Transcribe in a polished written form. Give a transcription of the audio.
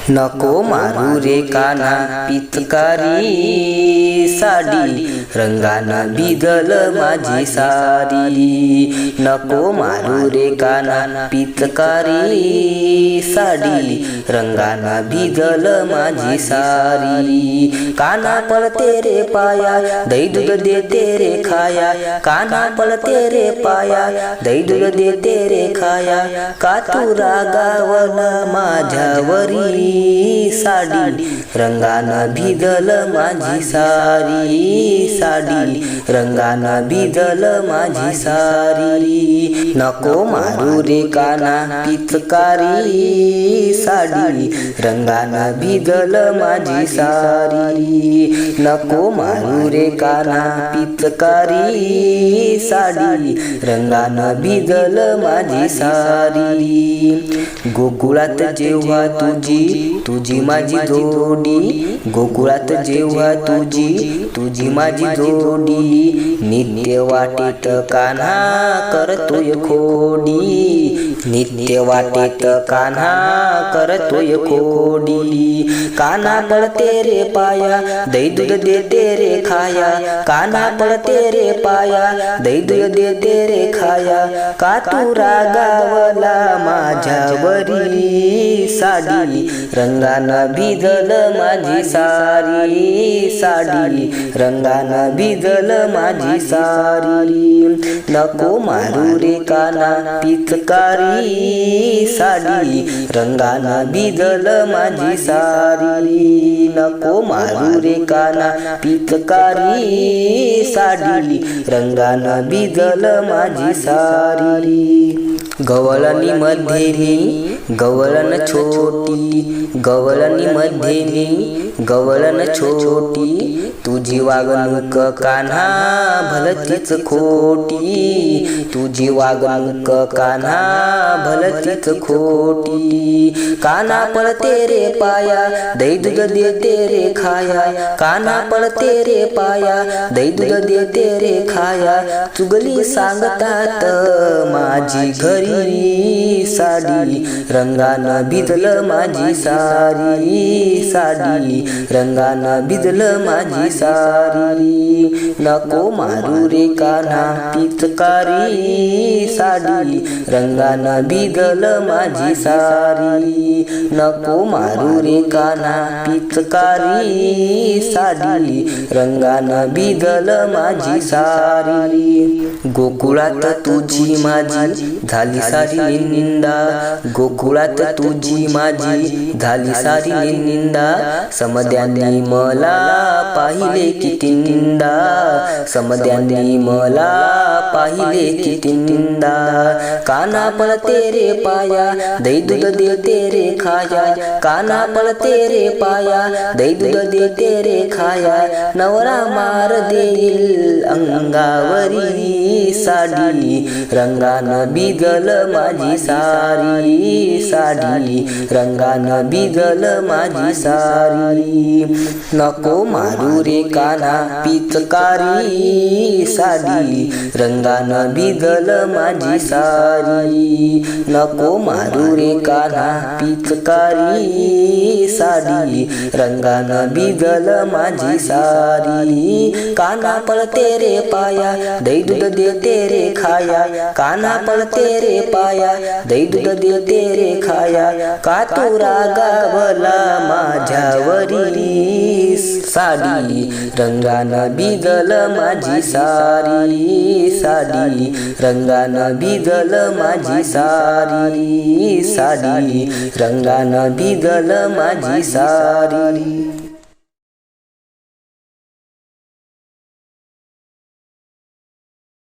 नको मारू रे काना पिचकारी साडी, रंगानं भिजल माझी सारी. नको मारू रे काना पिचकारी साडी, रंगानं भिजल माझी सारी. काना पळते रे पाया, दही दूध देते रे खाया. काना पळते रे पाया, दही दूध देते रे खाया. का तू रागावल माझ्यावरी साडी, रंगानं भिजल माझी सारी. साडी, रंगानं भिजल माझी सारी. नको मारू रे काना पिचकारी साडी, रंगानं भिजल माझी सारी. नको मारू रे काना पिचकारी साडी, रंगानं भिजल माझी सारी. गोकुळात जेव्हा तुझी माझी जोडी, गोकुळात जेव्हा तुझी माझी जोडी. नित्य वाटेत कान्हा करतोय खोडी, नित्य वाटेत कान्हा करतोय खोडी. कान्हा पळते रे पाया, दही दूध देते रे खाया. कान्हा पळते रे पाया, दही दूध देते रे खाया. का तू रागावला माझ्यावरी साडी, रंगानं भिजल माझी सारी. साडी, रंगानं भिजल माझी सारी. नको मारू रे काना पिचकारी साडी, रंगानं भिजल माझी सारी. नको मारू रे काना पिचकारी साडी, रंगानं भिजल माझी सारी. गवळणी मध्ये मी गवळण छोटी, गवळणी मध्ये मी गवळण छोटी. तुझी वागणूक कान्हा भलतीच खोटी, तुझी वागणूक कान्हा भलतीच खोटी. कान्हा पळते रे पाया, दही दूध देते रे खाया. कान्हा पळते रे पाया, दही दूध देते रे खाया. चुगली सांगतात माझी घरी साडी, रंगानं भिजल माझी सारी. साडी, रंगानं भिजल माझी सारी. नको मारू रे कान्हा पिचकारी साडी, रंगानं भिजल माझी सारी. नको मारू रे कान्हा पिचकारी साडी, रंगानं भिजल माझी सारी. गोकुळात तुझी माझी झाली सारी निंदा, गोकुळात तुझी माझी झाली सारी निंदा. समद्यांनी मला पाहिले किती निंदा, समद्यांनी मला पाहिले किती निंदा. कान्हा पळते रे पाया, दही दूध देते रे खाया. कान्हा पळते रे पाया, दही दूध देते रे खाया. नवरा मार देईल अंगावरी साडी, रंगानं भिजल माझी सारी. साडी, रंगानं भिजल माझी सारी. नको मारू रे कान्हा पिचकारी साडी, रंगानं भिजल माझी सारी. नको मारू रे कान्हा पिचकारी साडी, रंगानं भिजल माझी सारी. कान्हा पळते रे पाया, दही दूध देते रे खाया. कान्हा पळते रे पाया, दही दूध देते रे खाया. का तू रागावला माझ्यावरी साडी, रंगानं भिजल माझी सारी. साडी, रंगानं भिजल माझी सारी. साडी, रंगानं भिजल माझी सारी.